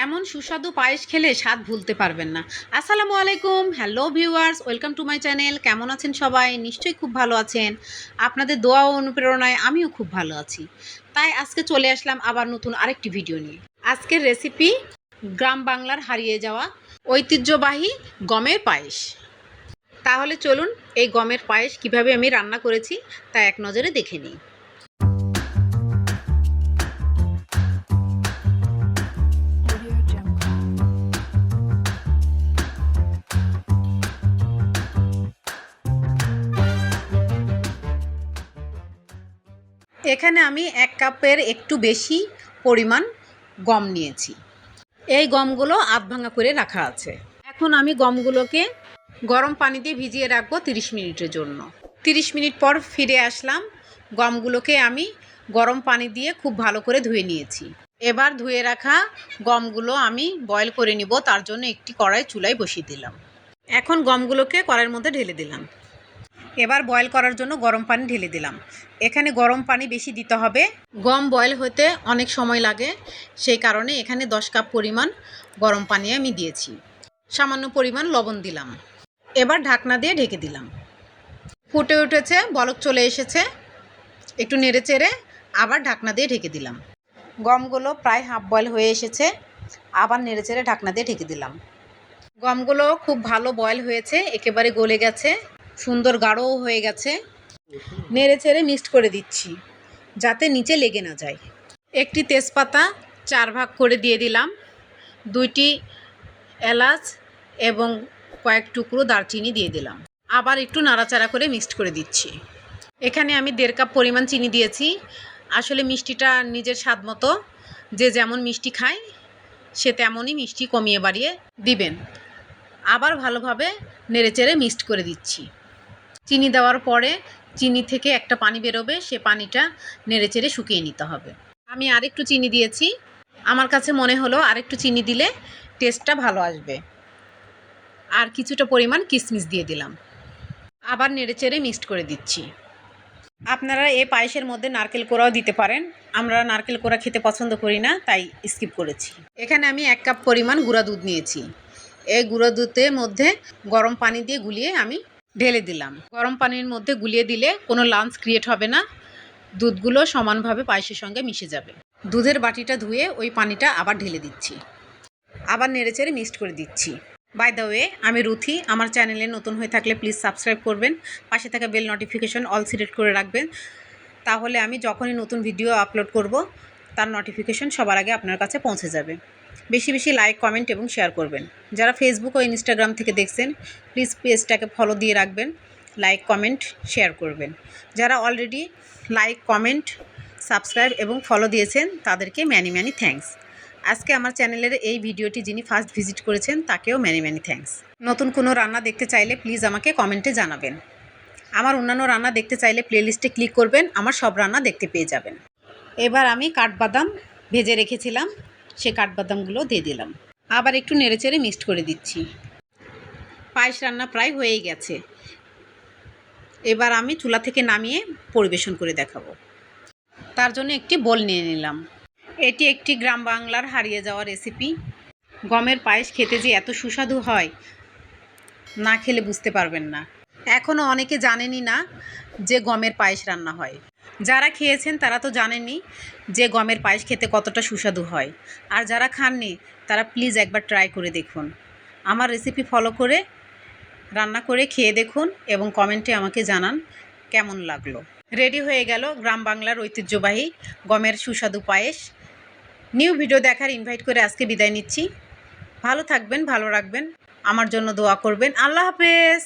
এমন সুস্বাদু পায়েস খেলে স্বাদ ভুলতে পারবেন না। আসসালামু আলাইকুম, hello viewers, welcome to my channel. কেমন আছেন সবাই? নিশ্চয়ই খুব ভালো আছেন। আপনাদের দোয়া ও অনুপ্রেরণায় আমিও খুব ভালো আছি। তাই আজকে চলে আসলাম আবার নতুন আরেকটি ভিডিও নিয়ে। আজকের রেসিপি গ্রাম বাংলার হারিয়ে যাওয়া ঐতিহ্যবাহী গমের পায়েস। তাহলে চলুন এই গমের পায়েস কিভাবে আমি রান্না করেছি তা এক নজরে দেখে নিই। এখানে আমি 1 কাপের একটু বেশি পরিমাণ গম নিয়েছি। এই গমগুলো আধ ভাঙা করে রাখা আছে। এখন আমি গমগুলোকে গরম পানি দিয়ে ভিজিয়ে রাখবো 30 মিনিটের জন্য। 30 মিনিট পর ফিরে আসলাম। গমগুলোকে আমি গরম পানি দিয়ে খুব ভালো করে ধুয়ে নিয়েছি। এবার ধুয়ে রাখা গমগুলো আমি বয়েল করে নিব, তার জন্য একটি কড়াই চুলায় বসিয়ে দিলাম। এখন গমগুলোকে কড়াইয়ের মধ্যে ঢেলে দিলাম। এবার বয়েল করার জন্য গরম পানি ঢেলে দিলাম। এখানে গরম পানি বেশি দিতে হবে, গম বয়েল হতে অনেক সময় লাগে, সেই কারণে এখানে 10 কাপ পরিমাণ গরম পানি আমি দিয়েছি। সামান্য পরিমাণ লবণ দিলাম। এবার ঢাকনা দিয়ে ঢেকে দিলাম। ফুটে উঠেছে, বলক চলে এসেছে। একটু নেড়ে চেড়ে আবার ঢাকনা দিয়ে ঢেকে দিলাম। গমগুলো প্রায় হাফ বয়েল হয়ে এসেছে। আবার নেড়ে চেড়ে ঢাকনা দিয়ে ঢেকে দিলাম। গমগুলো খুব ভালো বয়েল হয়েছে, একেবারে গলে গেছে, সুন্দর গাঢ়ও হয়ে গেছে। নেড়ে চেড়ে মিক্সড করে দিচ্ছি যাতে নিচে লেগে না যায়। একটি তেজপাতা 4 ভাগ করে দিয়ে দিলাম। 2টি এলাচ এবং কয়েক টুকরো দারচিনি দিয়ে দিলাম। আবার একটু নাড়াচাড়া করে মিক্সড করে দিচ্ছি। এখানে আমি 1.5 কাপ পরিমাণ চিনি দিয়েছি। আসলে মিষ্টিটা নিজের স্বাদ মতো, যে যেমন মিষ্টি খায় সে তেমনই মিষ্টি কমিয়ে বাড়িয়ে দিবেন। আবার ভালোভাবে নেড়েচেড়ে মিক্সড করে দিচ্ছি। চিনি দেওয়ার পরে চিনি থেকে একটা পানি বেরোবে, সে পানিটা নেড়েচেড়ে শুকিয়ে নিতে হবে। আমি আরেকটু চিনি দিয়েছি। আমার কাছে মনে হলো আরেকটু চিনি দিলে টেস্টটা ভালো আসবে। আর কিছুটা পরিমাণ কিশমিশ দিয়ে দিলাম। আবার নেড়েচেড়ে মিক্সড করে দিচ্ছি। আপনারা এই পায়েসের মধ্যে নারকেল কোড়াও দিতে পারেন। আমরা নারকেল কোড়া খেতে পছন্দ করি না, তাই স্কিপ করেছি। এখানে আমি 1 কাপ পরিমাণ গুঁড়া দুধ নিয়েছি। এই গুঁড়ো দুধের মধ্যে গরম পানি দিয়ে গুলিয়ে আমি ঢেলে দিলাম। গরম পানির মধ্যে গুলিয়ে দিলে কোনো লাম্পস ক্রিয়েট হবে না, দুধগুলো সমানভাবে পায়েসের সঙ্গে মিশে যাবে। দুধের বাটিটা ধুয়ে ওই পানিটা আবার ঢেলে দিচ্ছি। আবার নেড়েচেড়ে মিক্সড করে দিচ্ছি। বাই দ্য ওয়ে, আমি রুথি। আমার চ্যানেলে নতুন হয়ে থাকলে প্লিজ সাবস্ক্রাইব করবেন। পাশে থাকা বেল নোটিফিকেশন অল সিলেক্ট করে রাখবেন, তাহলে আমি যখনই নতুন ভিডিও আপলোড করব তার নোটিফিকেশন সবার আগে আপনার কাছে পৌঁছে যাবে। বেশি বেশি লাইক, কমেন্ট এবং শেয়ার করবেন। যারা ফেসবুক ও ইনস্টাগ্রাম থেকে দেখছেন প্লিজ পেজটাকে ফলো দিয়ে রাখবেন, লাইক, কমেন্ট, শেয়ার করবেন। যারা অলরেডি লাইক, কমেন্ট, সাবস্ক্রাইব এবং ফলো দিয়েছেন তাদেরকে ম্যানি ম্যানি থ্যাঙ্কস। আজকে আমার চ্যানেলের এই ভিডিওটি যিনি ফার্স্ট ভিজিট করেছেন তাকেও ম্যানি ম্যানি থ্যাঙ্কস। নতুন কোনো রান্না দেখতে চাইলে প্লিজ আমাকে কমেন্টে জানাবেন। আমার অন্যান্য রান্না দেখতে চাইলে প্লেলিস্টে ক্লিক করবেন, আমার সব রান্না দেখতে পেয়ে যাবেন। এবার আমি কাঠবাদাম ভেজে রেখেছিলাম, সে কাঠবাদামগুলো দিয়ে দিলাম। আবার একটু নেড়েচেড়ে মিক্সড করে দিচ্ছি। পায়েস রান্না প্রায় হয়েই গেছে। এবার আমি চুলা থেকে নামিয়ে পরিবেশন করে দেখাবো। তার জন্য একটি বোল নিয়ে নিলাম। এটি একটি গ্রাম বাংলার হারিয়ে যাওয়া রেসিপি। গমের পায়েস খেতে যে এত সুস্বাদু হয়, না খেলে বুঝতে পারবেন না। এখনও অনেকে জানেনই না যে গমের পায়েস রান্না হয়। যারা খেয়েছেন তারা তো জানেনই যে গমের পায়েস খেতে কতটা সুস্বাদু হয়। আর যারা খাননি তারা প্লিজ একবার ট্রাই করে দেখুন। আমার রেসিপি ফলো করে রান্না করে খেয়ে দেখুন এবং কমেন্টে আমাকে জানান কেমন লাগলো। রেডি হয়ে গেল গ্রাম বাংলার ঐতিহ্যবাহী গমের সুস্বাদু পায়েস। নিউ ভিডিও দেখার ইনভাইট করে আজকে বিদায় নিচ্ছি। ভালো থাকবেন, ভালো রাখবেন, আমার জন্য দোয়া করবেন। আল্লাহ হাফেজ।